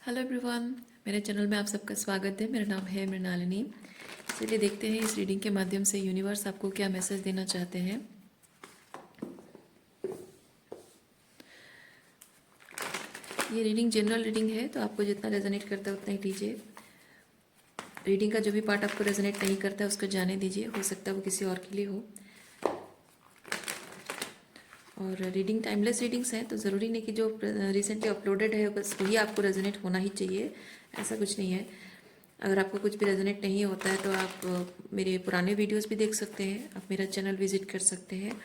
Hello everyone, मेरे channel में आप सबका स्वागत है। मेरा नाम है मृणालिनी। चलिए देखते हैं इस रीडिंग के माध्यम से यूनिवर्स आपको क्या मैसेज देना चाहते हैं। ये रीडिंग जनरल रीडिंग है, तो आपको जितना रेजोनेट करता है उतना ही लीजिए। रीडिंग का जो भी पार्ट आपको रेजोनेट नहीं करता है उसको जाने दीजिए, हो सकता है वो किसी और के लिए हो। और रीडिंग टाइमलेस रीडिंग्स हैं, तो ज़रूरी नहीं कि जो रिसेंटली अपलोडेड है बस वही आपको रेजोनेट होना ही चाहिए, ऐसा कुछ नहीं है। अगर आपको कुछ भी रेजोनेट नहीं होता है तो आप मेरे पुराने वीडियोस भी देख सकते हैं, आप मेरा चैनल विजिट कर सकते हैं।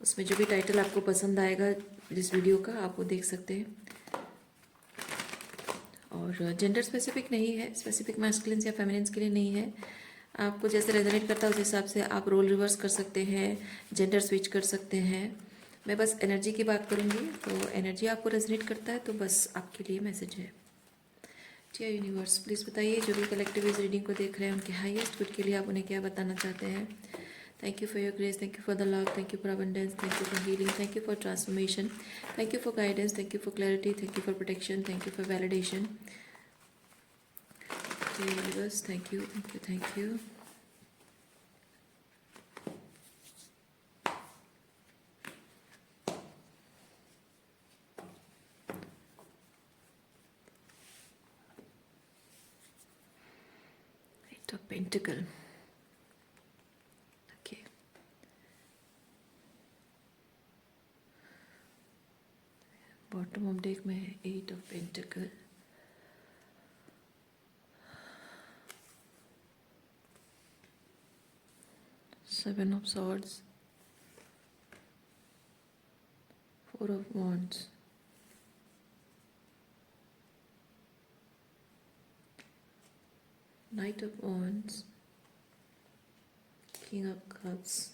उसमें जो भी टाइटल आपको पसंद आएगा जिस वीडियो का, आप वो देख सकते हैं। और जेंडर स्पेसिफिक नहीं है, स्पेसिफिक मैस्कुलिन्स या फेमिनिन्स के लिए नहीं है। आपको जैसे रेजोनेट करता है उस हिसाब से आप रोल रिवर्स कर सकते हैं, जेंडर स्विच कर सकते हैं। मैं बस एनर्जी की बात करूँगी, तो एनर्जी आपको रेजोनेट करता है तो बस आपके लिए मैसेज है। जी यूनिवर्स, प्लीज़ बताइए जो भी कलेक्टिव इस रीडिंग को देख रहे हैं उनके हाईएस्ट गुड के लिए आप उन्हें क्या बताना चाहते हैं। Thank you for your grace, thank you for the love, thank you for abundance, thank you for healing, thank you for transformation, thank you for guidance, thank you for clarity, thank you for protection, thank you for validation. जी universe, thank you, thank you, thank you. Eight of pentacles, okay. Bottom of deck में है eight of pentacles, seven of swords, four of wands, knight of wands, king of cups,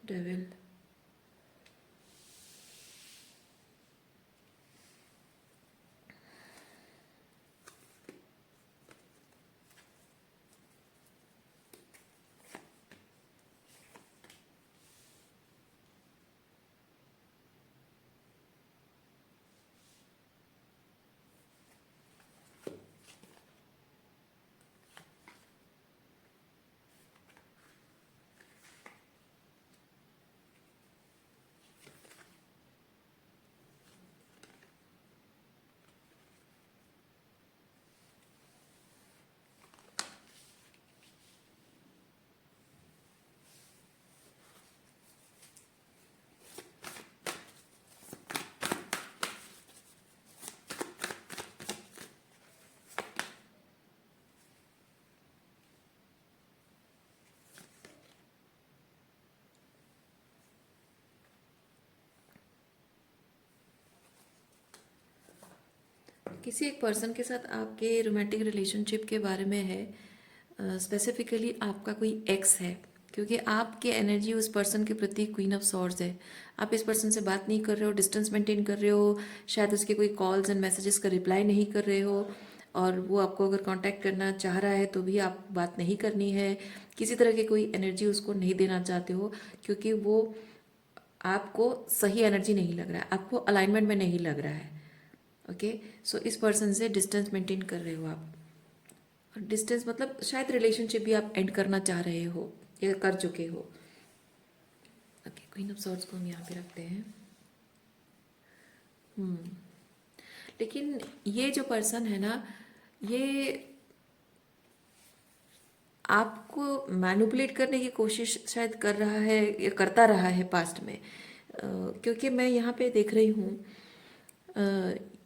devil. किसी एक person के साथ आपके romantic relationship के बारे में है। स्पेसिफिकली आपका कोई एक्स है, क्योंकि आपकी एनर्जी उस पर्सन के प्रति क्वीन ऑफ सॉर्ड्स है। आप इस पर्सन से बात नहीं कर रहे हो, डिस्टेंस मेंटेन कर रहे हो, शायद उसके कोई कॉल्स एंड मैसेजेस का रिप्लाई नहीं कर रहे हो, और वो आपको अगर कांटेक्ट करना चाह रहा है तो भी आप बात नहीं करनी है। किसी तरह की कोई एनर्जी उसको नहीं देना चाहते हो, क्योंकि वो आपको सही एनर्जी नहीं लग रहा है, आपको अलाइनमेंट में नहीं लग रहा है। ओके, सो इस पर्सन से डिस्टेंस मेंटेन कर रहे हो आप। और डिस्टेंस मतलब शायद रिलेशनशिप भी आप एंड करना चाह रहे हो या कर चुके हो। ओके, क्वीन ऑफ सॉर्ड्स को हम यहाँ पे रखते हैं। लेकिन ये जो पर्सन है ना, ये आपको मैनिपुलेट करने की कोशिश शायद कर रहा है या करता रहा है पास्ट में। क्योंकि मैं यहाँ पे देख रही हूँ,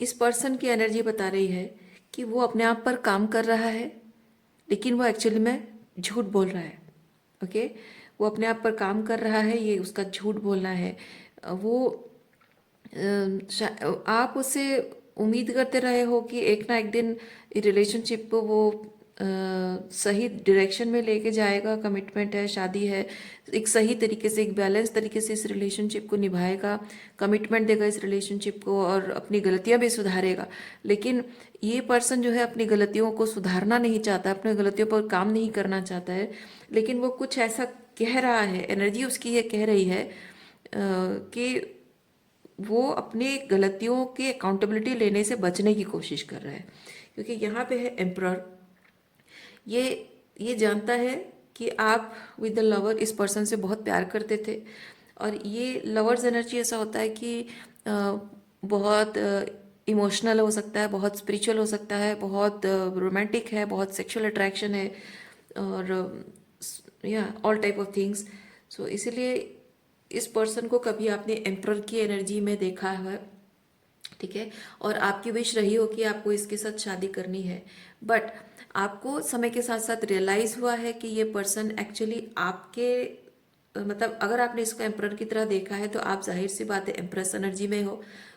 इस पर्सन की एनर्जी बता रही है कि वो अपने आप पर काम कर रहा है, लेकिन वो एक्चुअली में झूठ बोल रहा है। ओके, वो अपने आप पर काम कर रहा है, ये उसका झूठ बोलना है। वो आप उससे उम्मीद करते रहे हो कि एक ना एक दिन रिलेशनशिप को वो सही डायरेक्शन में लेके जाएगा, कमिटमेंट है, शादी है, एक सही तरीके से, एक बैलेंस तरीके से इस रिलेशनशिप को निभाएगा, कमिटमेंट देगा इस रिलेशनशिप को और अपनी गलतियां भी सुधारेगा। लेकिन ये पर्सन जो है अपनी गलतियों को सुधारना नहीं चाहता, अपनी गलतियों पर काम नहीं करना चाहता है, लेकिन वो कुछ ऐसा कह रहा है, एनर्जी उसकी ये कह रही है कि वो अपनी गलतियों की अकाउंटेबिलिटी लेने से बचने की कोशिश कर रहा है, क्योंकि यहाँ पे है एम्परर। ये ये जानता है कि आप विद द लवर इस पर्सन से बहुत प्यार करते थे, और ये लवर्स एनर्जी ऐसा होता है कि बहुत इमोशनल हो सकता है, बहुत स्पिरिचुअल हो सकता है, बहुत रोमांटिक है, बहुत सेक्सुअल अट्रैक्शन है, और या ऑल टाइप ऑफ थिंग्स। सो इसीलिए इस पर्सन को कभी आपने एम्परर की एनर्जी में देखा है, ठीक है, और आपकी विश रही हो कि आपको इसके साथ शादी करनी है, बट आपको समय के साथ साथ रियलाइज हुआ है कि ये पर्सन एक्चुअली आपके मतलब अगर आपने इसको एम्परर की तरह देखा है तो आप जाहिर सी बात है एम्प्रेस एनर्जी में हो,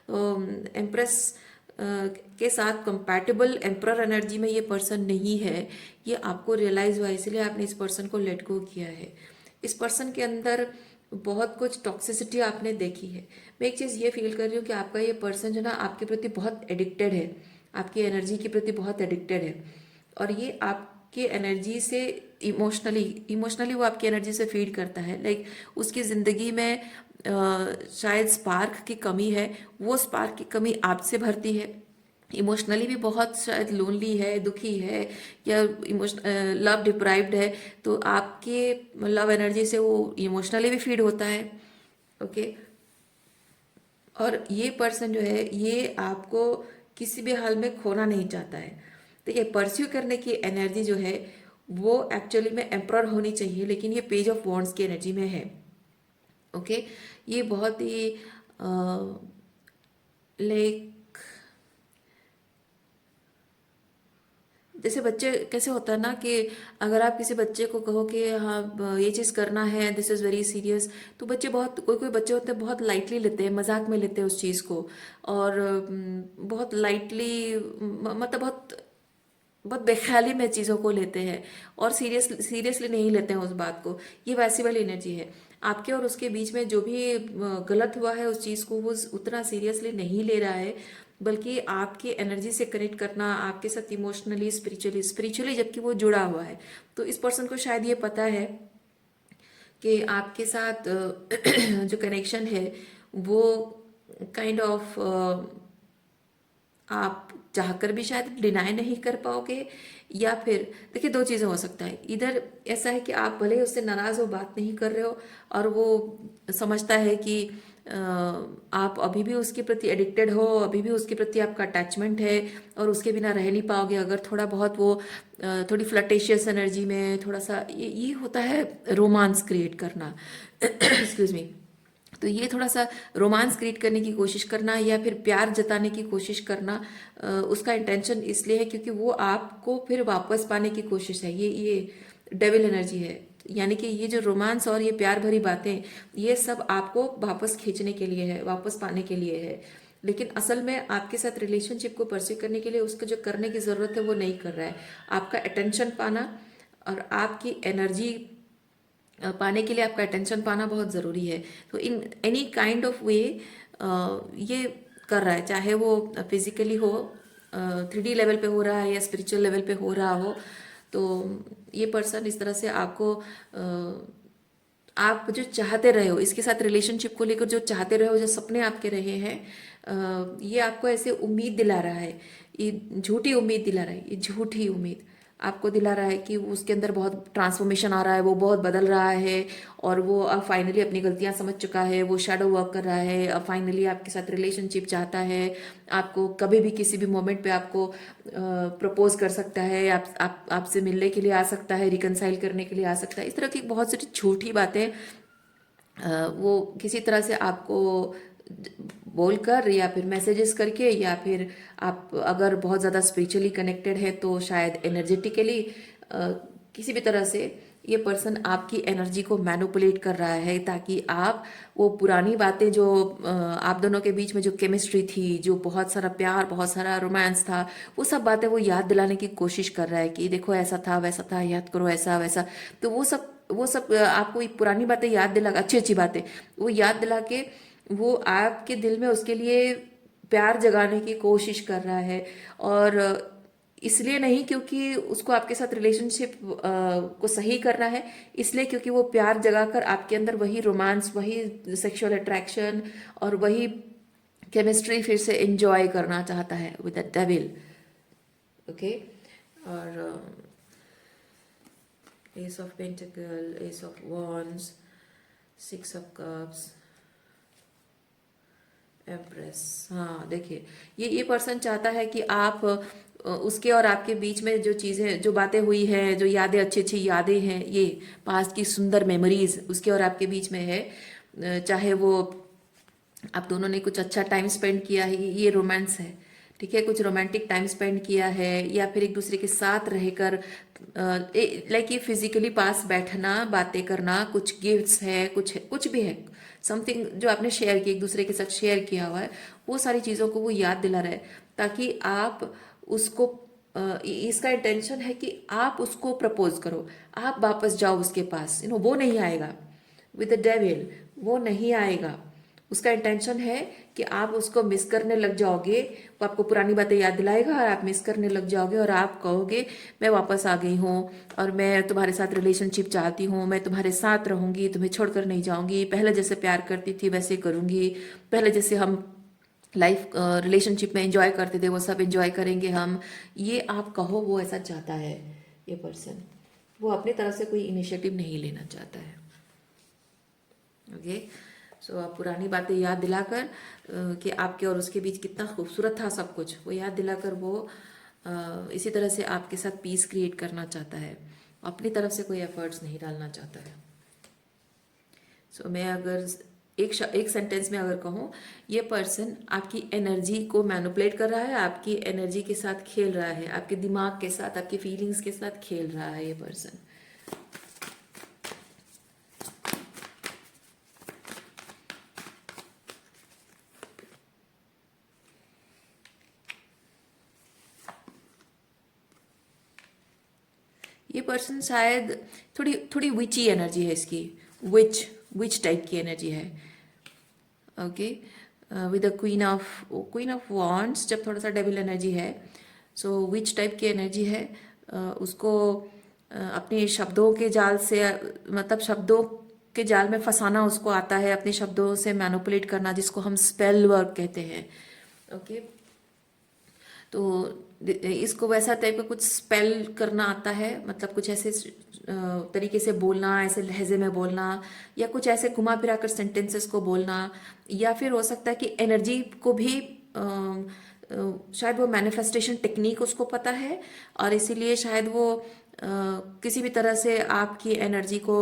तो एम्प्रेस के साथ कंपैटिबल एम्परर एनर्जी में ये पर्सन नहीं है, ये आपको रियलाइज हुआ, इसलिए आपने इस पर्सन को लेट गो किया है। इस पर्सन के अंदर बहुत कुछ टॉक्सिसिटी आपने देखी है। मैं एक चीज़ ये फील कर रही हूँ कि आपका ये पर्सन जो ना आपके प्रति बहुत एडिक्टेड है, आपकी एनर्जी के प्रति बहुत एडिक्टेड है, और ये आपकी एनर्जी से इमोशनली इमोशनली वो आपकी एनर्जी से फीड करता है। लाइक उसकी ज़िंदगी में शायद स्पार्क की कमी है, वो स्पार्क की कमी आपसे भरती है। इमोशनली भी बहुत शायद लोनली है, दुखी है, या लव डिप्राइव्ड है, तो आपके लव एनर्जी से वो इमोशनली भी फीड होता है। ओके, और ये पर्सन जो है ये आपको किसी भी हाल में खोना नहीं चाहता है। देखिए, परस्यू करने की एनर्जी जो है वो एक्चुअली में एम्प्रर होनी चाहिए, लेकिन ये पेज ऑफ वॉन्ड्स की एनर्जी में है। ओके, ये बहुत ही लाइक जैसे बच्चे कैसे होता है ना कि अगर आप किसी बच्चे को कहो कि हाँ ये चीज़ करना है, दिस इज़ वेरी सीरियस, तो बच्चे बहुत कोई कोई बच्चे होते हैं बहुत लाइटली लेते हैं, मजाक में लेते हैं उस चीज़ को, और बहुत लाइटली मतलब बहुत बहुत बेख्याली में चीज़ों को लेते हैं, और सीरियसली नहीं लेते हैं उस बात को। ये वैसी वाली एनर्जी है आपके और उसके बीच में। जो भी गलत हुआ है उस चीज़ को वो उतना सीरियसली नहीं ले रहा है, बल्कि आपकी एनर्जी से कनेक्ट करना, आपके साथ इमोशनली स्पिरिचुअली जबकि वो जुड़ा हुआ है। तो इस पर्सन को शायद ये पता है कि आपके साथ जो कनेक्शन है वो काइंड ऑफ आप चाहकर भी शायद डिनाई नहीं कर पाओगे, या फिर देखिए दो चीज़ें हो सकता है। इधर ऐसा है कि आप भले ही उससे नाराज़ हो, बात नहीं कर रहे हो, और वो समझता है कि आप अभी भी उसके प्रति एडिक्टेड हो, अभी भी उसके प्रति आपका अटैचमेंट है, और उसके बिना रह नहीं पाओगे अगर थोड़ा बहुत वो थोड़ी फ्लर्टेशियस एनर्जी में थोड़ा सा ये होता है रोमांस क्रिएट करना एक्सक्यूज मी। तो ये थोड़ा सा रोमांस क्रिएट करने की कोशिश करना या फिर प्यार जताने की कोशिश करना, उसका इंटेंशन इसलिए है क्योंकि वो आपको फिर वापस पाने की कोशिश है। ये डेविल एनर्जी है, यानी कि ये जो रोमांस और ये प्यार भरी बातें, ये सब आपको वापस खींचने के लिए है, वापस पाने के लिए है। लेकिन असल में आपके साथ रिलेशनशिप को परस्यू करने के लिए उसको जो करने की ज़रूरत है वो नहीं कर रहा है। आपका अटेंशन पाना और आपकी एनर्जी पाने के लिए आपका अटेंशन पाना बहुत ज़रूरी है। तो इन एनी काइंड ऑफ वे ये कर रहा है, चाहे वो फिजिकली हो, 3D लेवल पे हो रहा है या स्पिरिचुअल लेवल पे हो रहा हो। तो ये पर्सन इस तरह से आपको आप जो चाहते रहे हो, इसके साथ रिलेशनशिप को लेकर जो चाहते रहे हो, जो सपने आपके रहे हैं, ये आपको ऐसे उम्मीद दिला रहा है, ये झूठी उम्मीद दिला रहा है, ये झूठी उम्मीद आपको दिला रहा है कि वो उसके अंदर बहुत ट्रांसफॉर्मेशन आ रहा है, वो बहुत बदल रहा है, और वो अब फाइनली अपनी गलतियां समझ चुका है, वो शैडो वर्क कर रहा है, अब फाइनली आपके साथ रिलेशनशिप चाहता है, आपको कभी भी किसी भी मोमेंट पे आपको प्रपोज कर सकता है, आपसे मिलने के लिए आ सकता है, रिकनसाइल करने के लिए आ सकता है। इस तरह की बहुत सारी झूठी बातें वो किसी तरह से आपको बोलकर या फिर मैसेजेस करके, या फिर आप अगर बहुत ज़्यादा स्पिरिचुअली कनेक्टेड है तो शायद एनर्जेटिकली किसी भी तरह से ये पर्सन आपकी एनर्जी को मैनिपुलेट कर रहा है, ताकि आप वो पुरानी बातें जो आप दोनों के बीच में जो केमिस्ट्री थी, जो बहुत सारा प्यार, बहुत सारा रोमांस था, वो सब बातें वो याद दिलाने की कोशिश कर रहा है कि देखो ऐसा था वैसा था, याद करो ऐसा वैसा। तो वो सब आपको ये पुरानी बातें याद दिला, अच्छी अच्छी बातें वो याद दिला के वो आपके दिल में उसके लिए प्यार जगाने की कोशिश कर रहा है। और इसलिए नहीं क्योंकि उसको आपके साथ रिलेशनशिप को सही करना है, इसलिए क्योंकि वो प्यार जगाकर आपके अंदर वही रोमांस, वही सेक्सुअल अट्रैक्शन और वही केमिस्ट्री फिर से एंजॉय करना चाहता है विद द डेविल। ओके, और S of pentacle, S of wands, six of cups, empress. हाँ देखिए, ये पर्सन चाहता है कि आप उसके और आपके बीच में जो चीज़ें, जो बातें हुई हैं, जो यादें, अच्छी अच्छी यादें हैं, ये पास्ट की सुंदर मेमोरीज उसके और आपके बीच में है। चाहे वो आप दोनों ने कुछ अच्छा टाइम स्पेंड किया है, ये रोमांस है, ठीक है, कुछ रोमांटिक टाइम स्पेंड किया है, या फिर एक दूसरे के साथ रहकर लाइक ये फिजिकली पास बैठना, बातें करना, कुछ गिफ्ट्स है, कुछ कुछ भी है, समथिंग जो आपने शेयर की, एक दूसरे के साथ शेयर किया हुआ है, वो सारी चीज़ों को वो याद दिला रहा है, ताकि आप उसको इसका इंटेंशन है कि आप उसको प्रपोज करो, आप वापस जाओ उसके पास, वो नहीं आएगा विद द डेविल, वो नहीं आएगा। उसका इंटेंशन है कि आप उसको मिस करने लग जाओगे, वो आपको पुरानी बातें याद दिलाएगा और आप मिस करने लग जाओगे, और आप कहोगे मैं वापस आ गई हूँ और मैं तुम्हारे साथ रिलेशनशिप चाहती हूँ, मैं तुम्हारे साथ रहूंगी, तुम्हें छोड़कर नहीं जाऊंगी, पहले जैसे प्यार करती थी वैसे करूंगी, पहले जैसे हम लाइफ रिलेशनशिप में एंजॉय करते थे वो सब एंजॉय करेंगे हम। ये आप कहो, वो ऐसा चाहता है ये पर्सन, वो अपनी तरफ से कोई इनिशिएटिव नहीं लेना चाहता है। ओके, सो आप पुरानी बातें याद दिलाकर कि आपके और उसके बीच कितना खूबसूरत था सब कुछ, वो याद दिलाकर वो इसी तरह से आपके साथ पीस क्रिएट करना चाहता है, अपनी तरफ से कोई एफर्ट्स नहीं डालना चाहता है। सो मैं अगर एक सेंटेंस में अगर कहूँ, ये पर्सन आपकी एनर्जी को मैनिपुलेट कर रहा है, आपकी एनर्जी के साथ खेल रहा है, आपके दिमाग के साथ, आपके फीलिंग्स के साथ खेल रहा है ये पर्सन। ये पर्सन शायद थोड़ी थोड़ी विची एनर्जी है इसकी, विच टाइप की एनर्जी है। Okay, with the queen of wands, जब थोड़ा सा डेविल एनर्जी है, सो विच टाइप की एनर्जी है। उसको अपने शब्दों के जाल से, मतलब शब्दों के जाल में फंसाना उसको आता है, अपने शब्दों से मैनिपुलेट करना, जिसको हम स्पेल वर्क कहते हैं। ओके, तो इसको वैसा टाइप का कुछ स्पेल करना आता है, मतलब कुछ ऐसे तरीके से बोलना, ऐसे लहजे में बोलना, या कुछ ऐसे घुमा फिरा कर सेंटेंसेस को बोलना, या फिर हो सकता है कि एनर्जी को भी शायद वो मैनिफेस्टेशन टेक्निक उसको पता है, और इसीलिए शायद वो किसी भी तरह से आपकी एनर्जी को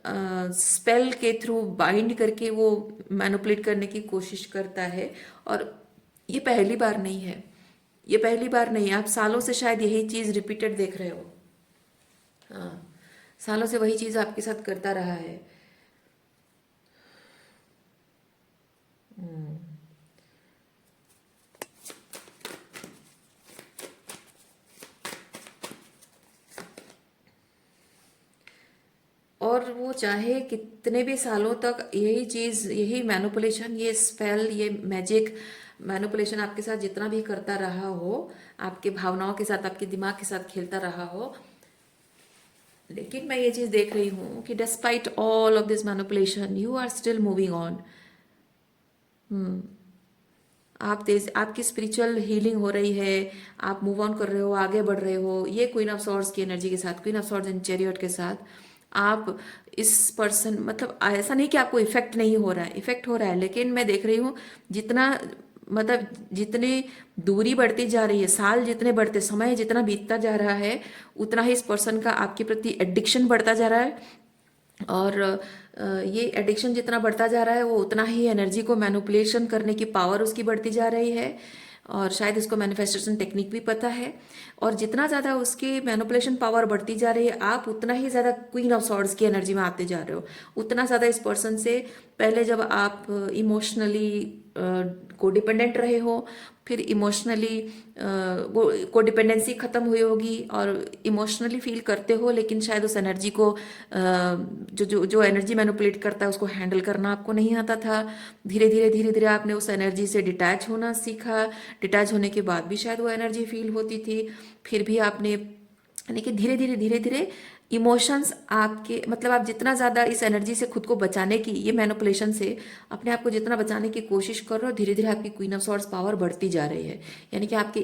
स्पेल के थ्रू बाइंड करके वो मैनिपुलेट करने की कोशिश करता है। और ये पहली बार नहीं है, ये पहली बार नहीं है, आप सालों से शायद यही चीज़ रिपीटेड देख रहे हो। हाँ, सालों से वही चीज़ आपके साथ करता रहा है। और वो चाहे कितने भी सालों तक यही चीज़, यही मैनिपुलेशन, ये स्पेल, ये मैजिक मैनिपुलेशन आपके साथ जितना भी करता रहा हो, आपके भावनाओं के साथ, आपके दिमाग के साथ खेलता रहा हो, लेकिन मैं ये चीज़ देख रही हूँ कि despite all of this manipulation you are still moving on. आप तेज, आपकी स्पिरिचुअल हीलिंग हो रही है, आप मूव ऑन कर रहे हो, आगे बढ़ रहे हो। ये क्वीन ऑफ सॉर्ड्स की एनर्जी के साथ, queen of swords and chariot के साथ आप इस पर्सन, मतलब ऐसा नहीं कि आपको इफेक्ट नहीं हो रहा है, इफेक्ट हो रहा है, लेकिन मैं देख रही हूँ जितना, मतलब जितनी दूरी बढ़ती जा रही है, साल जितने बढ़ते, समय जितना बीतता जा रहा है, उतना ही इस पर्सन का आपके प्रति एडिक्शन बढ़ता जा रहा है। और ये एडिक्शन जितना बढ़ता जा रहा है, वो उतना ही एनर्जी को मैनिपुलेशन करने की पावर उसकी बढ़ती जा रही है, और शायद इसको मैनिफेस्टेशन टेक्निक भी पता है। और जितना ज़्यादा उसकी मैनिपुलेशन पावर बढ़ती जा रही है, आप उतना ही ज़्यादा क्वीन ऑफ सॉर्ड्स की एनर्जी में आते जा रहे हो। उतना ज़्यादा इस पर्सन से पहले जब आप इमोशनली को डिपेंडेंट रहे हो, फिर इमोशनली वो कोडिपेंडेंसी खत्म हुई होगी, और इमोशनली फील करते हो, लेकिन शायद उस एनर्जी को जो एनर्जी मैनिपुलेट करता है उसको हैंडल करना आपको नहीं आता था। धीरे धीरे धीरे धीरे आपने उस एनर्जी से डिटैच होना सीखा। डिटैच होने के बाद भी शायद वो एनर्जी फील होती थी, फिर भी आपने, लेकिन धीरे धीरे धीरे धीरे इमोशंस आपके, मतलब आप जितना ज़्यादा इस एनर्जी से खुद को बचाने की, ये मैनिपुलेशन से अपने आप को जितना बचाने की कोशिश कर रहे हो, धीरे धीरे आपकी क्वीन ऑफ सॉर्ड्स पावर बढ़ती जा रही है। यानी कि आपके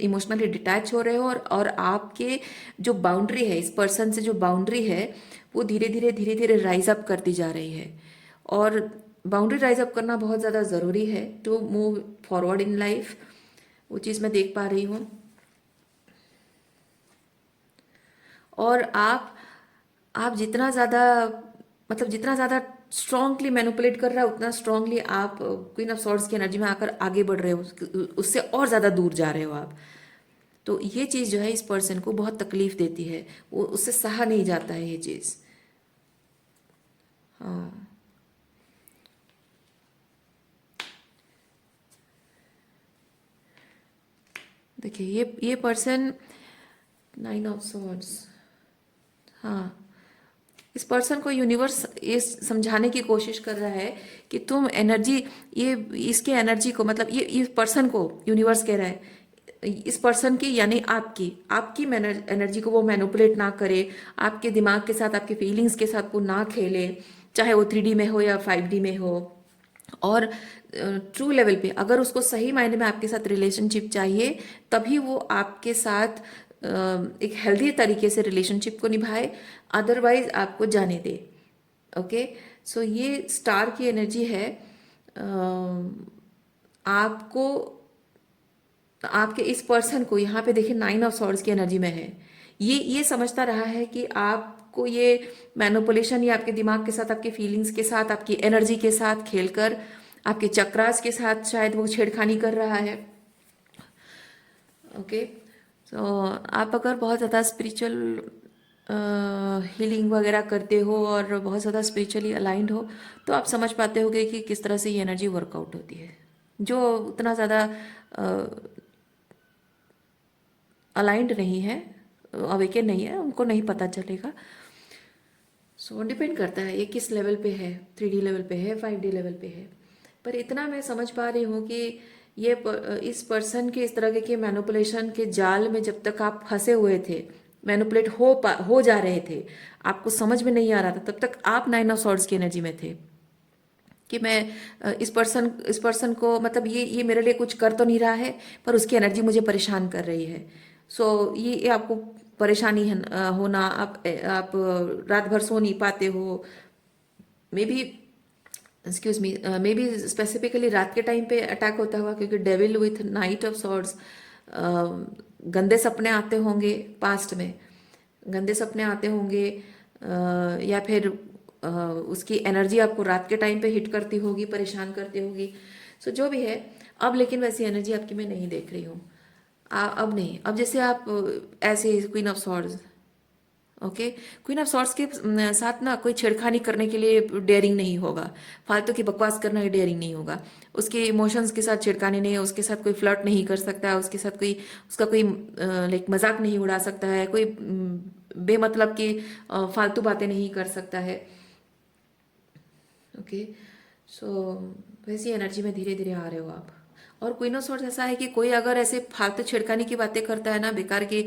इमोशनली डिटैच हो रहे हो, और आपके जो बाउंड्री है, इस पर्सन से जो बाउंड्री है, वो धीरे धीरे राइज अप करती जा रही है। और बाउंड्री राइज अप करना बहुत ज़्यादा ज़रूरी है to move forward in life. वो चीज़ मैं देख पा रही हूँ। और आप जितना ज़्यादा, मतलब जितना ज़्यादा स्ट्रांगली मैनिपुलेट कर रहा है, उतना स्ट्रांगली आप क्वीन ऑफ सॉर्ड्स की एनर्जी में आकर आगे बढ़ रहे हो, उससे और ज़्यादा दूर जा रहे हो आप। तो ये चीज़ जो है इस पर्सन को बहुत तकलीफ देती है, वो उससे सहा नहीं जाता है ये चीज़। हाँ, देखिए ये पर्सन, 9 ऑफ सॉर्ड्स। हाँ, इस पर्सन को यूनिवर्स ये समझाने की कोशिश कर रहा है कि तुम एनर्जी, ये इसके एनर्जी को, मतलब ये इस पर्सन को यूनिवर्स कह रहा है, इस पर्सन की यानी आपकी आपकी एनर्जी को वो मैनिपुलेट ना करे, आपके दिमाग के साथ, आपके फीलिंग्स के साथ वो ना खेले, चाहे वो 3D में हो या 5D में हो। और ट्रू लेवल पे अगर उसको सही मायने में आपके साथ रिलेशनशिप चाहिए, तभी वो आपके साथ एक हेल्दी तरीके से रिलेशनशिप को निभाए, अदरवाइज आपको जाने दे। ओके, सो ये स्टार की एनर्जी है। आपको, आपके इस पर्सन को यहाँ पे देखिए 9 ऑफ सॉर्ड्स की एनर्जी में है, ये समझता रहा है कि आपको ये मैनिपुलेशन, या आपके दिमाग के साथ, आपके फीलिंग्स के साथ, आपकी एनर्जी के साथ खेलकर, आपके चक्रास के साथ शायद वो छेड़खानी कर रहा है। ओके, तो आप अगर बहुत ज़्यादा स्पिरिचुअल हीलिंग वगैरह करते हो और बहुत ज़्यादा स्पिरिचुअली अलाइंड हो, तो आप समझ पाते होगे कि किस तरह से ये एनर्जी वर्कआउट होती है। जो उतना ज़्यादा अलाइंड नहीं है, अवेकन नहीं है, उनको नहीं पता चलेगा। सो डिपेंड करता है ये किस लेवल पे है, 3D लेवल पे है, 5D लेवल पे है। पर इतना मैं समझ पा रही हूँ कि इस पर्सन के इस तरह के मैनिपुलेशन के जाल में जब तक आप फंसे हुए थे, मैनिपुलेट हो जा रहे थे, आपको समझ में नहीं आ रहा था, तब तक आप 9 ऑफ सॉर्ड्स की एनर्जी में थे कि मैं इस पर्सन को, मतलब ये मेरे लिए कुछ कर तो नहीं रहा है, पर उसकी एनर्जी मुझे परेशान कर रही है। सो ये आपको परेशानी है, होना, आप रात भर सो नहीं पाते हो, may be, excuse me, may be specifically रात के टाइम पे अटैक होता हुआ, क्योंकि डेविल विथ 9 ऑफ सॉर्ड्स, गंदे सपने आते होंगे, पास्ट में गंदे सपने आते होंगे, या फिर उसकी एनर्जी आपको रात के टाइम पे हिट करती होगी, परेशान करती होगी। सो जो भी है, अब लेकिन वैसी एनर्जी आपकी मैं नहीं देख रही हूँ। अब नहीं, अब जैसे आप ऐसे queen of swords. Okay, queen of swords के साथ ना कोई छेड़खानी करने के लिए डेयरिंग नहीं होगा, फालतू की बकवास करना ही डेयरिंग नहीं होगा, उसके इमोशंस के साथ छेड़खानी नहीं है, उसके साथ कोई फ्लर्ट नहीं कर सकता है, उसके साथ कोई, उसका कोई लाइक मजाक नहीं उड़ा सकता है, कोई बेमतलब की फालतू बातें नहीं कर सकता है। ओके, सो वैसी एनर्जी में धीरे धीरे आ रहे हो आप। और क्वीन ऑफ सॉर्ड्स ऐसा है कि कोई अगर ऐसे फालतू छिड़काने की बातें करता है ना, बेकार की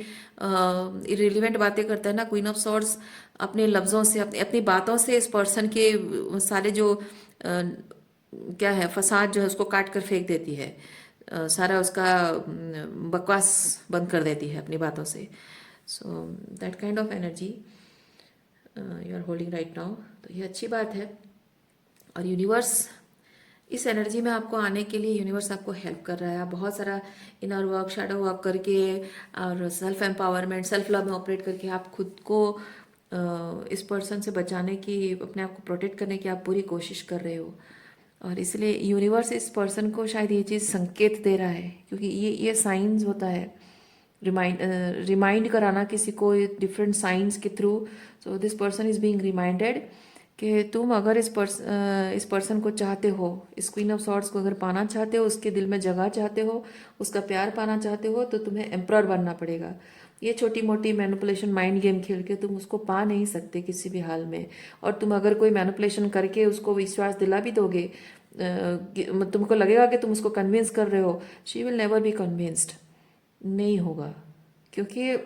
इरिलीवेंट बातें करता है ना, क्वीन ऑफ सॉर्ड्स अपने लफ्ज़ों से, अपनी अपनी बातों से इस पर्सन के सारे जो क्या है फसाद जो है उसको काट कर फेंक देती है, सारा उसका बकवास बंद कर देती है अपनी बातों से। So that kind of energy you are holding right now. तो ये अच्छी बात है। और यूनिवर्स इस एनर्जी में आपको आने के लिए, यूनिवर्स आपको हेल्प कर रहा है। आप बहुत सारा इनर वर्क, शैडो वर्क करके और सेल्फ एम्पावरमेंट, सेल्फ लव में ऑपरेट करके आप खुद को इस पर्सन से बचाने की, अपने आप को प्रोटेक्ट करने की आप पूरी कोशिश कर रहे हो। और इसलिए यूनिवर्स इस पर्सन को शायद ये चीज़ संकेत दे रहा है, क्योंकि ये साइंस होता है, रिमाइंड कराना किसी को डिफरेंट साइंस के through. So this person is being reminded कि तुम अगर इस पर्सन को चाहते हो, इस क्वीन ऑफ सॉर्ड्स को अगर पाना चाहते हो, उसके दिल में जगह चाहते हो, उसका प्यार पाना चाहते हो, तो तुम्हें एम्प्रर बनना पड़ेगा। ये छोटी मोटी मैनिपुलेशन माइंड गेम खेल के तुम उसको पा नहीं सकते किसी भी हाल में। और तुम अगर कोई मैनिपुलेशन करके उसको विश्वास दिला भी दोगे, तुमको लगेगा कि तुम उसको कन्विंस कर रहे हो, she will never be convinced, नहीं होगा। क्योंकि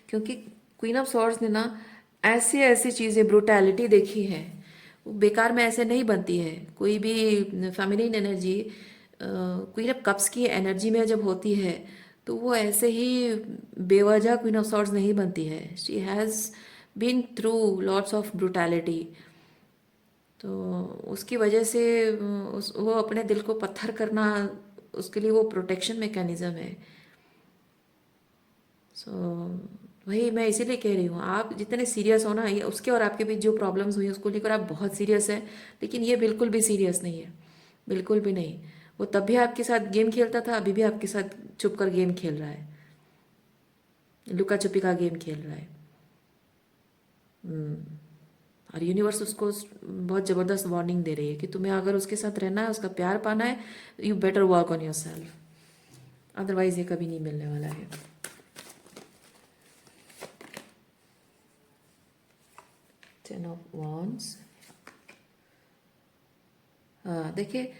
क्योंकि क्वीन ऑफ सॉर्ड्स ने ना ऐसी ऐसी चीज़ें ब्रुटैलिटी देखी है, वो बेकार में ऐसे नहीं बनती है। कोई भी feminine energy queen of cups की एनर्जी में जब होती है तो वो ऐसे ही बेवजह क्वीन ऑफ सॉर्ड्स नहीं बनती है। She has been through lots of brutality. तो उसकी वजह से वो अपने दिल को पत्थर करना, उसके लिए वो प्रोटेक्शन मैकेनिज्म है। सो वही मैं इसीलिए कह रही हूँ, आप जितने सीरियस हो ना, ये उसके और आपके बीच जो प्रॉब्लम्स हुई उसको लेकर आप बहुत सीरियस हैं, लेकिन ये बिल्कुल भी सीरियस नहीं है, बिल्कुल भी नहीं। वो तब भी आपके साथ गेम खेलता था, अभी भी आपके साथ छुप कर गेम खेल रहा है, लुका छुपी का गेम खेल रहा है। हम्म, और यूनिवर्स उसको बहुत ज़बरदस्त वार्निंग दे रही है कि तुम्हें अगर उसके साथ रहना है, उसका प्यार पाना है, you better work on your self, otherwise ये कभी नहीं मिलने वाला है। टेन ऑफ वॉन्ड्स, हाँ देखिए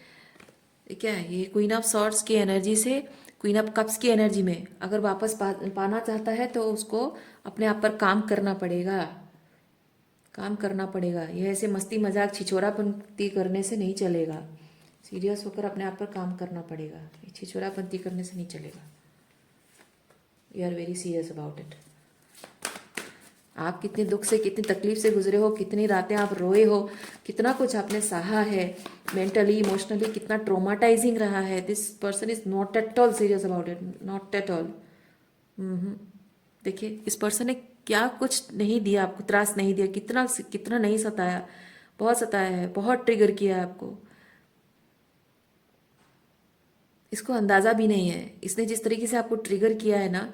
क्या है, ये क्वीन ऑफ सॉर्ड्स की एनर्जी से क्वीन ऑफ कप्स की एनर्जी में अगर वापस पाना चाहता है तो उसको अपने आप पर काम करना पड़ेगा, काम करना पड़ेगा। ये ऐसे मस्ती मजाक छिछोरापंती करने से नहीं चलेगा, सीरियस होकर अपने आप पर काम करना पड़ेगा। ये छिछोरापंती करने से नहीं चलेगा। You are very serious about it. आप कितने दुख से, कितनी तकलीफ से गुजरे हो, कितनी रातें आप रोए हो, कितना कुछ आपने सहा है, मेंटली इमोशनली कितना ट्रोमाटाइजिंग रहा है। This person is not at all serious about it, not at all. देखिए इस पर्सन ने क्या कुछ नहीं दिया आपको, त्रास नहीं दिया, कितना कितना नहीं सताया, बहुत सताया है, बहुत ट्रिगर किया है आपको। इसको अंदाज़ा भी नहीं है, इसने जिस तरीके से आपको ट्रिगर किया है ना,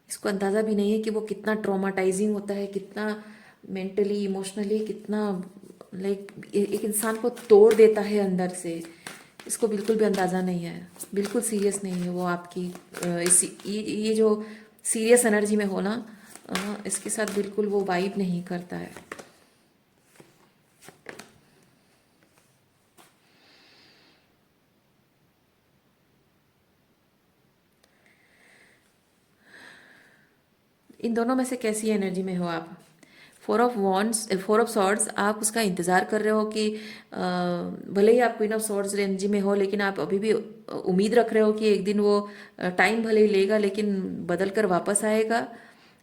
इसको अंदाज़ा भी नहीं है कि वो कितना ट्रॉमाटाइजिंग होता है, कितना मेंटली इमोशनली, कितना लाइक एक इंसान को तोड़ देता है अंदर से। इसको बिल्कुल भी अंदाज़ा नहीं है, बिल्कुल सीरियस नहीं है वो आपकी ये जो सीरियस एनर्जी में हो ना, इसके साथ बिल्कुल वो वाइब नहीं करता है। इन दोनों में से कैसी एनर्जी में हो आप? Four of wands, four of swords, आप उसका इंतज़ार कर रहे हो कि भले ही आप क्वीन ऑफ सॉर्ड्स एनर्जी में हो, लेकिन आप अभी भी उम्मीद रख रहे हो कि एक दिन वो टाइम भले ही लेगा लेकिन बदल कर वापस आएगा,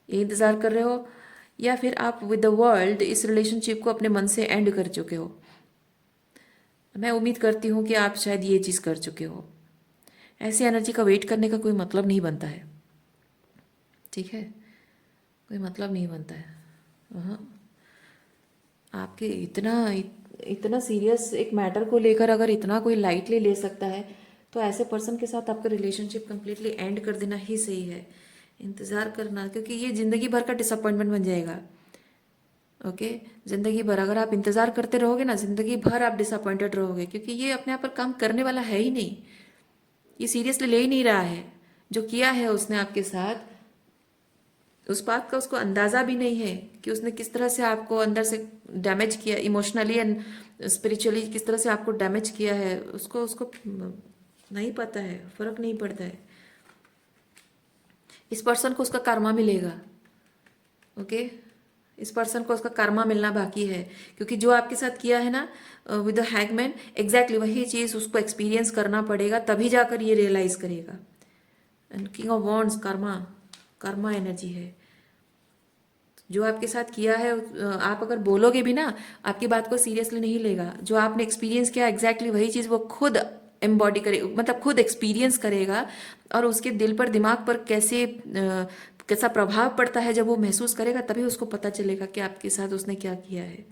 ये इंतज़ार कर रहे हो। या फिर आप विद द वर्ल्ड इस रिलेशनशिप को अपने मन से एंड कर चुके हो। मैं उम्मीद करती हूँ कि आप शायद ये चीज़ कर चुके हो। ऐसी एनर्जी का वेट करने का कोई मतलब नहीं बनता है, ठीक है, कोई मतलब नहीं बनता है। हाँ, आपके इतना सीरियस एक मैटर को लेकर अगर इतना कोई लाइटली ले सकता है तो ऐसे पर्सन के साथ आपका रिलेशनशिप कम्प्लीटली एंड कर देना ही सही है। इंतज़ार करना, क्योंकि ये ज़िंदगी भर का डिसअपॉइंटमेंट बन जाएगा। ओके, ज़िंदगी भर अगर आप इंतज़ार करते रहोगे ना, ज़िंदगी भर आप डिसअपॉइंटेड रहोगे, क्योंकि ये अपने आप पर काम करने वाला है ही नहीं, ये सीरियसली ले ही नहीं रहा है। जो किया है उसने आपके साथ, उस बात का उसको अंदाज़ा भी नहीं है कि उसने किस तरह से आपको अंदर से डैमेज किया, इमोशनली एंड स्पिरिचुअली किस तरह से आपको डैमेज किया है, उसको उसको नहीं पता है, फर्क नहीं पड़ता है। इस पर्सन को उसका कर्मा मिलेगा। ओके, इस पर्सन को उसका कर्मा मिलना बाकी है, क्योंकि जो आपके साथ किया है ना विद द हैगमैन, एग्जैक्टली वही चीज़ उसको एक्सपीरियंस करना पड़ेगा, तभी जाकर ये रियलाइज करेगा। And king of wands Karma, Karma energy है। जो आपके साथ किया है, आप अगर बोलोगे भी ना, आपकी बात को सीरियसली नहीं लेगा। जो आपने एक्सपीरियंस किया एग्जैक्टली वही चीज़ वो खुद एम्बॉडी करे, मतलब खुद एक्सपीरियंस करेगा, और उसके दिल पर दिमाग पर कैसा प्रभाव पड़ता है जब वो महसूस करेगा, तभी उसको पता चलेगा कि आपके साथ उसने क्या किया है।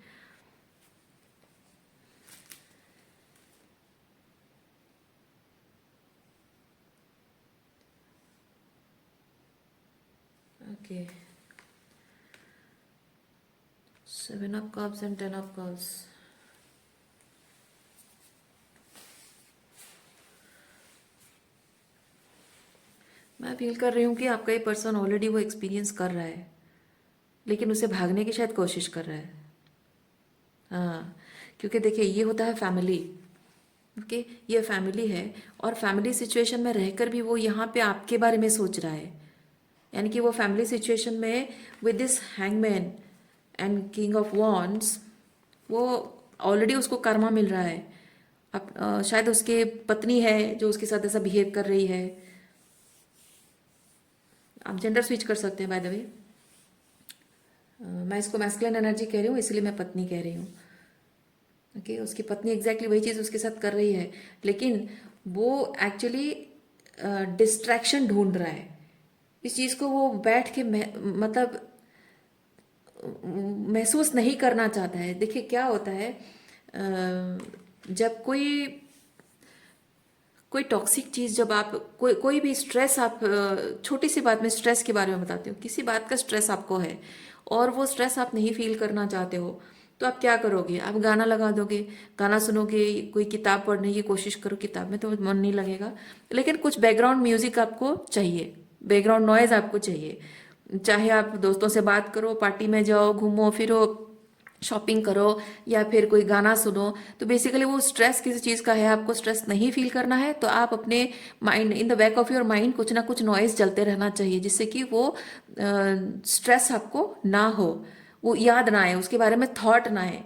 Okay, 7 of cups and 10 of cups. मैं फील कर रही हूँ कि आपका ये पर्सन ऑलरेडी वो एक्सपीरियंस कर रहा है, लेकिन उसे भागने की शायद कोशिश कर रहा है। हाँ, क्योंकि देखिए ये होता है फैमिली। ओके, ये फैमिली है, और फैमिली सिचुएशन में रहकर भी वो यहाँ पे आपके बारे में सोच रहा है। यानी कि वो फैमिली सिचुएशन में with this hangman and king of wands, वो ऑलरेडी उसको कर्मा मिल रहा है। अब शायद उसके पत्नी है जो उसके साथ ऐसा बिहेव कर रही है। आप जेंडर स्विच कर सकते हैं बाय द वे। मैं इसको मैस्कुलिन एनर्जी कह रही हूँ, इसलिए मैं पत्नी कह रही हूँ। ओके, उसकी पत्नी एग्जैक्टली वही चीज़ उसके साथ कर रही है, लेकिन वो एक्चुअली डिस्ट्रैक्शन ढूंढ रहा है। इस चीज़ को वो बैठ के मतलब महसूस नहीं करना चाहता है। देखिए क्या होता है, जब कोई कोई टॉक्सिक चीज़, जब आप कोई कोई भी स्ट्रेस, आप छोटी सी बात में स्ट्रेस के बारे में बताती हूँ, किसी बात का स्ट्रेस आपको है और वो स्ट्रेस आप नहीं फील करना चाहते हो, तो आप क्या करोगे? आप गाना लगा दोगे, गाना सुनोगे, कोई किताब पढ़ने की कोशिश करो, किताब में तो मन नहीं लगेगा, लेकिन कुछ बैकग्राउंड म्यूजिक आपको चाहिए, बैकग्राउंड नॉइज आपको चाहिए। चाहे आप दोस्तों से बात करो, पार्टी में जाओ, घूमो फिरो, शॉपिंग करो, या फिर कोई गाना सुनो, तो बेसिकली वो स्ट्रेस किसी चीज़ का है, आपको स्ट्रेस नहीं फील करना है, तो आप अपने mind, in the back of your mind कुछ ना कुछ नॉइज चलते रहना चाहिए, जिससे कि वो स्ट्रेस आपको ना हो, वो याद ना आए, उसके बारे में थॉट ना आए।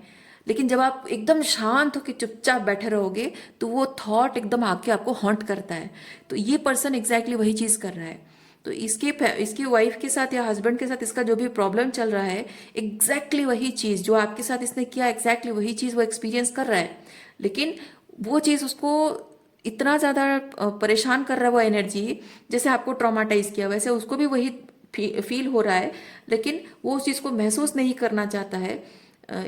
लेकिन जब आप एकदम शांत होकर चुपचाप बैठे रहोगे, तो वो थॉट एकदम आके आपको हॉन्ट करता है। तो ये पर्सन एग्जैक्टली वही चीज़ कर रहा है। तो इसकी वाइफ के साथ या हस्बैंड के साथ इसका जो भी प्रॉब्लम चल रहा है, एग्जैक्टली वही चीज़ जो आपके साथ इसने किया, एग्जैक्टली वही चीज़ वो एक्सपीरियंस कर रहा है। लेकिन वो चीज़ उसको इतना ज़्यादा परेशान कर रहा है, वो एनर्जी, जैसे आपको ट्रॉमाटाइज किया वैसे उसको भी वही फील हो रहा है, लेकिन वो उस चीज़ को महसूस नहीं करना चाहता है।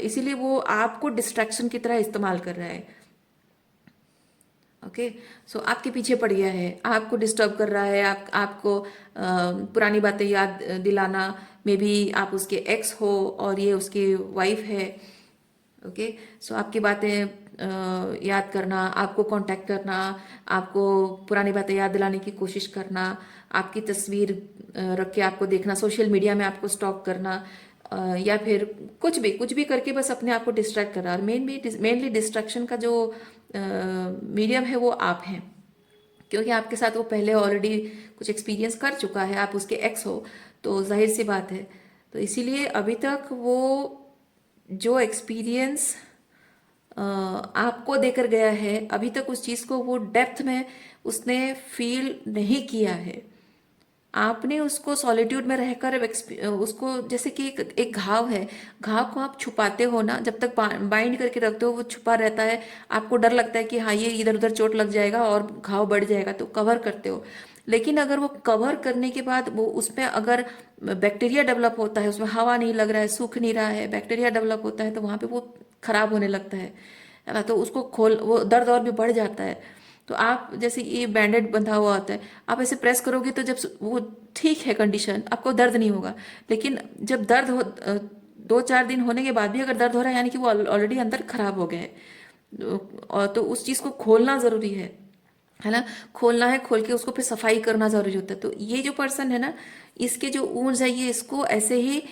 इसीलिए वो आपको डिस्ट्रैक्शन की तरह इस्तेमाल कर रहा है। ओके, सो आपके पीछे पड़ गया है, आपको डिस्टर्ब कर रहा है, आपको पुरानी बातें याद दिलाना, मे बी आप उसके एक्स हो और ये उसकी वाइफ है। ओके, सो आपकी बातें याद करना, आपको कांटेक्ट करना, आपको पुरानी बातें याद दिलाने की कोशिश करना, आपकी तस्वीर रख के आपको देखना, सोशल मीडिया में आपको स्टॉक करना, या फिर कुछ भी करके बस अपने आप को डिस्ट्रैक्ट करना। और मेनली डिस्ट्रैक्शन का जो मीडियम है वो आप हैं, क्योंकि आपके साथ वो पहले ऑलरेडी कुछ एक्सपीरियंस कर चुका है, आप उसके एक्स हो, तो जाहिर सी बात है। तो इसीलिए अभी तक वो जो एक्सपीरियंस आपको देकर गया है, अभी तक उस चीज़ को वो डेप्थ में उसने फील नहीं किया है। आपने उसको सॉलिट्यूड में रहकर उसको, जैसे कि एक घाव है, घाव को आप छुपाते हो ना, जब तक बाइंड करके रखते हो वो छुपा रहता है, आपको डर लगता है कि हाँ ये इधर उधर चोट लग जाएगा और घाव बढ़ जाएगा, तो कवर करते हो। लेकिन अगर वो कवर करने के बाद वो उसमें अगर बैक्टीरिया डेवलप होता है, उसमें हवा नहीं लग रहा है, सूख नहीं रहा है, बैक्टीरिया डेवलप होता है, तो वहाँ पे वो खराब होने लगता है ना, तो उसको खोल, वो दर्द और भी बढ़ जाता है। तो आप जैसे ये बैंडेड बंधा हुआ होता है, आप ऐसे प्रेस करोगे तो जब वो ठीक है कंडीशन, आपको दर्द नहीं होगा। लेकिन जब दर्द हो 2-4 दिन होने के बाद भी अगर दर्द हो रहा है, यानी कि वो ऑलरेडी अंदर खराब हो गए हैं। और तो उस चीज़ को खोलना ज़रूरी है ना, खोलना है, खोल के उसको फिर सफाई करना जरूरी होता है। तो ये जो पर्सन है ना, इसके जो ऊर्ज है, ये इसको ऐसे ही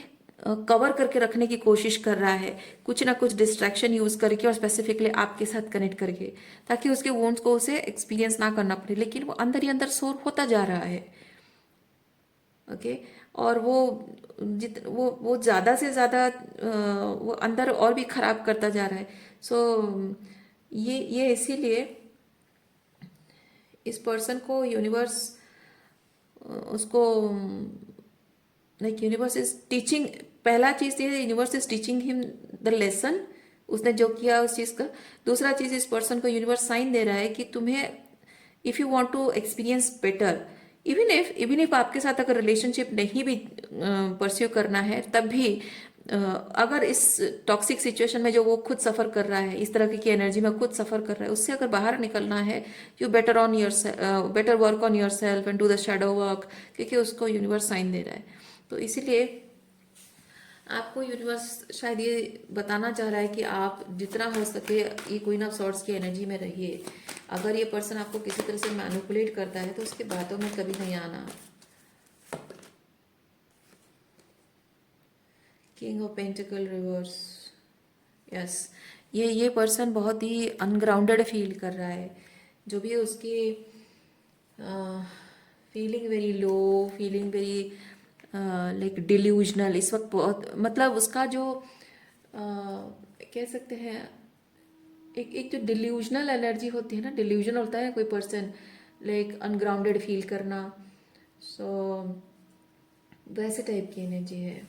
कवर करके रखने की कोशिश कर रहा है, कुछ ना कुछ डिस्ट्रैक्शन यूज करके और स्पेसिफिकली आपके साथ कनेक्ट करके, ताकि उसके वोन्स को उसे एक्सपीरियंस ना करना पड़े। लेकिन वो अंदर ही अंदर सोर होता जा रहा है। ओके, और वो वो ज़्यादा से ज़्यादा वो अंदर और भी खराब करता जा रहा है। सो ये इसीलिए इस पर्सन को यूनिवर्स उसको, लाइक यूनिवर्स इज टीचिंग, पहला चीज़ ये universe is teaching him the lesson, उसने जो किया उस चीज़ का। दूसरा चीज़, इस पर्सन को यूनिवर्स साइन दे रहा है कि तुम्हें, if you want to experience better, even if आपके साथ अगर रिलेशनशिप नहीं भी परस्यू करना है, तब भी अगर इस टॉक्सिक सिचुएशन में जो वो खुद सफ़र कर रहा है, इस तरह की एनर्जी में खुद सफ़र कर रहा है, उससे अगर बाहर निकलना है, you better work on your self and do the shadow work, क्योंकि उसको यूनिवर्स साइन दे रहा है। तो इसीलिए आपको यूनिवर्स शायद ये बताना चाह रहा है कि आप जितना हो सके ये क्वीन ऑफ सॉर्ड्स की एनर्जी में रहिए। अगर ये पर्सन आपको किसी तरह से मैनिपुलेट करता है, तो उसकी बातों में कभी नहीं आना। King of pentacle reverse, yes, ये पर्सन बहुत ही अनग्राउंडेड फील कर रहा है। जो भी उसकी feeling very low, feeling very like delusional इस वक्त बहुत, मतलब उसका जो कह सकते हैं एक एक जो डिल्यूजनल एनर्जी होती है ना, डिल्यूजन होता है कोई पर्सन लाइक अनग्राउंडेड फील करना, सो वैसे टाइप की एनर्जी है।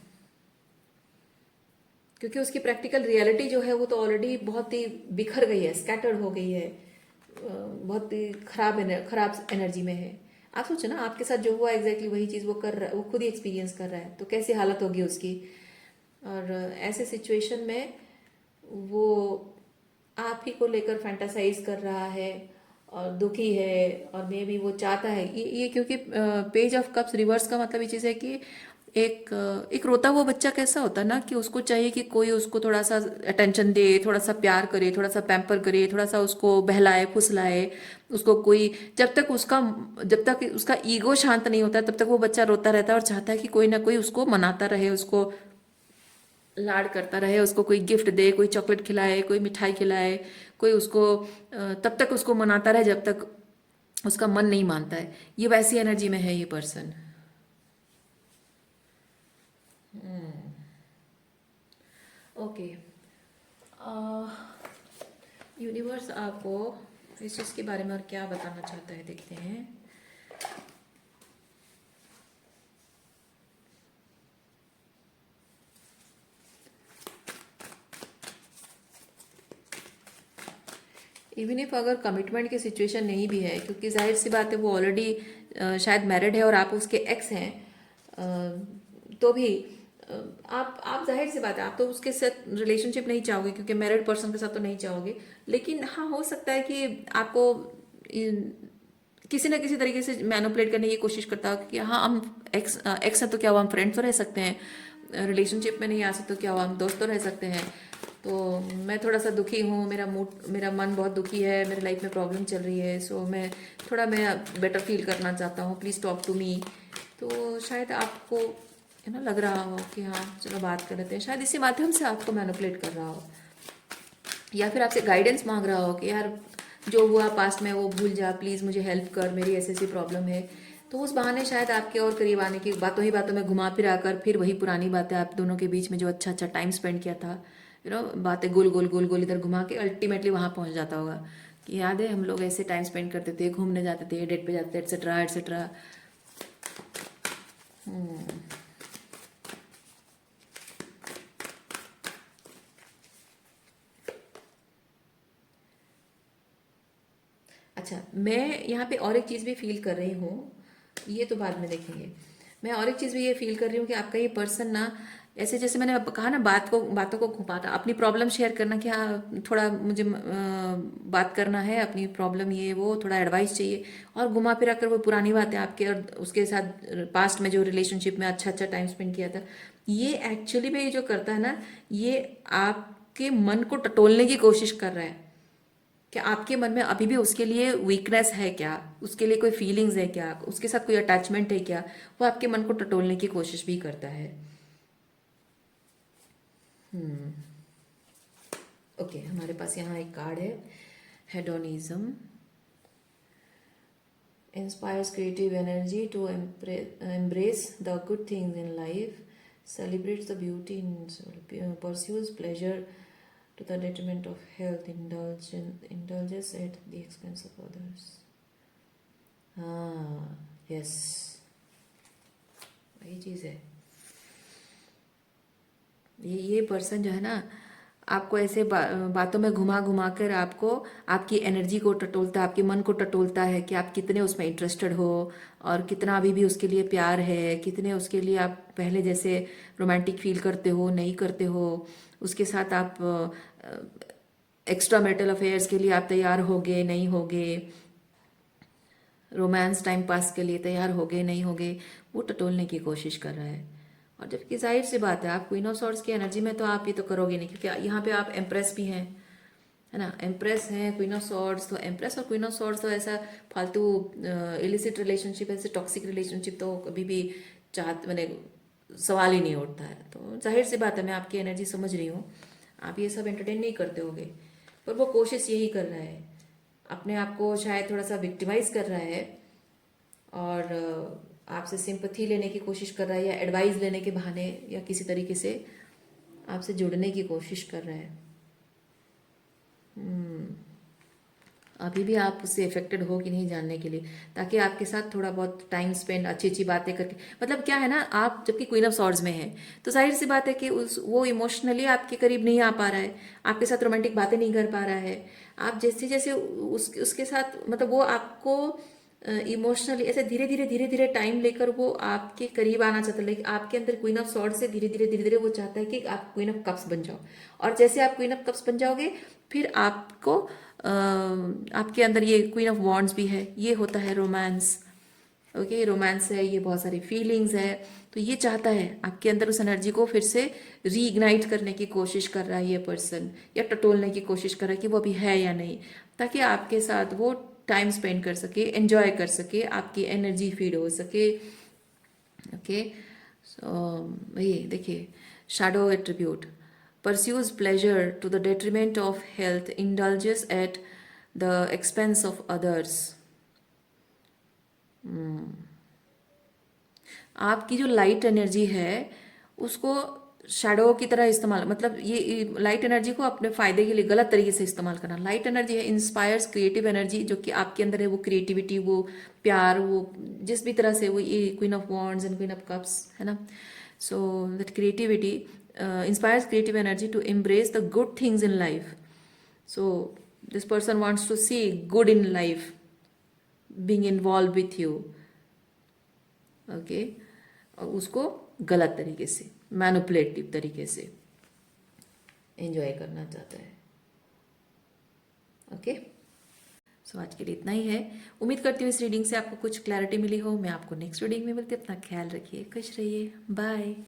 क्योंकि उसकी प्रैक्टिकल रियलिटी जो है वो तो ऑलरेडी बहुत ही बिखर गई है, स्कैटर्ड हो गई है, बहुत ही खराब एनर्जी में है। आप सोचो ना, आपके साथ जो हुआ एग्जैक्टली वही चीज़ वो कर रहा है, वो खुद ही एक्सपीरियंस कर रहा है, तो कैसी हालत होगी उसकी। और ऐसे सिचुएशन में वो आप ही को लेकर फैंटासाइज कर रहा है और दुखी है, और मे बी वो चाहता है ये क्योंकि पेज ऑफ कप्स रिवर्स का मतलब ये चीज़ है कि एक रोता हुआ बच्चा कैसा होता है ना, कि उसको चाहिए कि कोई उसको थोड़ा सा अटेंशन दे, थोड़ा सा प्यार करे, थोड़ा सा पैम्पर करे, थोड़ा सा उसको बहलाए फुसलाए, उसको कोई, जब तक उसका ईगो शांत नहीं होता तब तक वो बच्चा रोता रहता है और चाहता है कि कोई ना कोई उसको मनाता रहे, उसको लाड करता रहे, उसको कोई गिफ्ट दे, कोई चॉकलेट खिलाए, कोई मिठाई खिलाए, कोई उसको तब तक उसको मनाता रहे जब तक उसका मन नहीं मानता है। ये वैसी एनर्जी में है ये पर्सन। ओके, यूनिवर्स आपको इस चीज़ के बारे में और क्या बताना चाहता है, देखते हैं। इवन इफ अगर कमिटमेंट की सिचुएशन नहीं भी है, क्योंकि जाहिर सी बात है वो ऑलरेडी शायद मैरिड है और आप उसके एक्स हैं, तो भी आप जाहिर सी बात है आप तो उसके साथ रिलेशनशिप नहीं चाहोगे, क्योंकि मैरिड पर्सन के साथ तो नहीं चाहोगे। लेकिन हाँ, हो सकता है कि आपको किसी ना किसी तरीके से मैनिपुलेट करने की कोशिश करता हो कि हाँ हम एक्स है तो क्या हुआ, हम फ्रेंड तो रह सकते हैं, रिलेशनशिप में नहीं आ सकते तो क्या हुआ, हम दोस्त तो रह सकते हैं। तो मैं थोड़ा सा दुखी हूँ, मेरा मन बहुत दुखी है, मेरे लाइफ में प्रॉब्लम चल रही है, सो मैं बेटर फील करना चाहता हूँ, प्लीज़ टॉक टू मी। तो शायद आपको है ना लग रहा हो कि हाँ चलो बात कर लेते हैं, शायद इसी माध्यम से आपको मैनिपुलेट कर रहा हो, या फिर आपसे गाइडेंस मांग रहा हो कि यार जो हुआ पास्ट में वो भूल जा, प्लीज़ मुझे हेल्प कर, मेरी ऐसी ऐसी प्रॉब्लम है। तो उस बहाने शायद आपके और करीब आने की, बातों ही बातों में घुमा फिरा कर फिर वही पुरानी बातें आप दोनों के बीच में जो अच्छा अच्छा टाइम स्पेंड किया था, बातें गोल गोल गोल गोल इधर घुमा के अल्टीमेटली वहाँ पहुँच जाता होगा कि याद है हम लोग ऐसे टाइम स्पेंड करते थे, घूमने जाते थे, डेट पे जाते थे, एटसेट्रा एटसेट्रा। अच्छा, मैं यहाँ पे और एक चीज़ भी फील कर रही हूँ, ये तो बाद में देखेंगे। मैं और एक चीज़ भी ये फील कर रही हूँ कि आपका ये पर्सन ना, ऐसे जैसे मैंने कहा ना, बातों को घुमाना, अपनी प्रॉब्लम शेयर करना कि हाँ थोड़ा मुझे बात करना है, अपनी प्रॉब्लम ये वो, थोड़ा एडवाइस चाहिए, और घुमा फिरा कर वो पुरानी बातें आपके और उसके साथ पास्ट में जो रिलेशनशिप में अच्छा अच्छा टाइम स्पेंड किया था, ये एक्चुअली में ये जो करता है ना, ये आपके मन को टटोलने की कोशिश कर रहा है कि आपके मन में अभी भी उसके लिए वीकनेस है क्या, उसके लिए कोई फीलिंग्स है क्या, उसके साथ कोई अटैचमेंट है क्या, वो आपके मन को टटोलने की कोशिश भी करता है। ओके, हमारे पास यहाँ एक कार्ड है, hedonism inspires creative energy to embrace the good things in life, celebrates the beauty in pursues pleasure to the detriment of health, indulges at the expense of others. हाँ, यस, वही चीज़ है। ये person जो है ना, आपको ऐसे बातों में घुमा घुमा कर आपको आपकी एनर्जी को टटोलता है, आपके मन को टटोलता है कि आप कितने उसमें इंटरेस्टेड हो, और कितना अभी भी उसके लिए प्यार है, कितने उसके लिए आप पहले जैसे रोमांटिक फील करते हो, नहीं करते हो, उसके साथ आप एक्स्ट्रा मैरिटल अफेयर्स के लिए आप तैयार होगे नहीं होगे, रोमांस टाइम पास के लिए तैयार हो गए नहीं हो गए, वो टटोलने की कोशिश कर रहा है। और जबकि जाहिर सी बात है, आप क्वीन ऑफ सॉर्ड्स की एनर्जी में तो आप ये तो करोगे नहीं, क्योंकि यहाँ पे आप एम्प्रेस भी हैं, है ना, एम्प्रेस हैं, क्वीन ऑफ सॉर्ड्स, तो एम्प्रेस और क्वीन ऑफ सॉर्ड्स तो ऐसा फालतू इलिसिट रिलेशनशिप, ऐसे टॉक्सिक रिलेशनशिप तो कभी भी मैंने सवाल ही नहीं उठता है। तो जाहिर सी बात है, मैं आपकी एनर्जी समझ रही हूँ, आप ये सब एंटरटेन नहीं करते होगे, पर वो कोशिश यही कर रहा है, अपने आप को शायद थोड़ा सा विक्टिमाइज कर रहा है, और आपसे सिंपथी लेने की कोशिश कर रहा है, या एडवाइस लेने के बहाने या किसी तरीके से आपसे जुड़ने की कोशिश कर रहा है। अभी भी आप उससे इफेक्टेड हो कि नहीं जानने के लिए, ताकि आपके साथ थोड़ा बहुत टाइम स्पेंड, अच्छी अच्छी बातें करके, मतलब क्या है ना, आप जबकि क्वीन ऑफ सॉर्ड्स में है तो जाहिर सी बात है कि वो इमोशनली आपके करीब नहीं आ पा रहा है, आपके साथ रोमांटिक बातें नहीं कर पा रहा है। आप जैसे जैसे उसके साथ, मतलब वो आपको इमोशनली ऐसे धीरे धीरे टाइम लेकर वो आपके करीब आना चाहता है, लेकिन आपके अंदर क्वीन ऑफ सॉर्ड से धीरे धीरे वो चाहता है कि आप क्वीन ऑफ कप्स बन जाओ। और जैसे आप क्वीन ऑफ कप्स बन जाओगे, फिर आपको आपके अंदर ये क्वीन ऑफ वॉन्ड्स भी है, ये होता है रोमांस। ओके, रोमांस है, ये बहुत सारी फीलिंग्स है। तो ये चाहता है आपके अंदर उस एनर्जी को फिर से रीइग्नाइट करने की कोशिश कर रहा है ये पर्सन, या टटोलने की कोशिश कर रहा है कि वो अभी है या नहीं, ताकि आपके साथ वो टाइम स्पेंड कर सके, एंजॉय कर सके, आपकी एनर्जी फीड हो सके। ओके, सो वही देखिए, shadow attribute pursues pleasure to the detriment of health, indulges at the expense of others. आपकी जो लाइट एनर्जी है उसको शैडो की तरह इस्तेमाल, मतलब ये लाइट एनर्जी को अपने फायदे के लिए गलत तरीके से इस्तेमाल करना। लाइट एनर्जी है, इंस्पायर्स क्रिएटिव एनर्जी, जो कि आपके अंदर है, वो क्रिएटिविटी, वो प्यार, वो जिस भी तरह से, वो ये queen of wands and queen of cups है ना। So that creativity inspires creative energy to embrace the good things in life. So this person wants to see good in life being involve with you. Okay, और उसको गलत तरीके से, manipulative तरीके से enjoy करना चाहता है। ओके, सो आज के लिए इतना ही है। उम्मीद करती हूँ इस रीडिंग से आपको कुछ क्लैरिटी मिली हो। मैं आपको नेक्स्ट रीडिंग में मिलती हूँ। अपना ख्याल रखिए, खुश रहिए, बाय।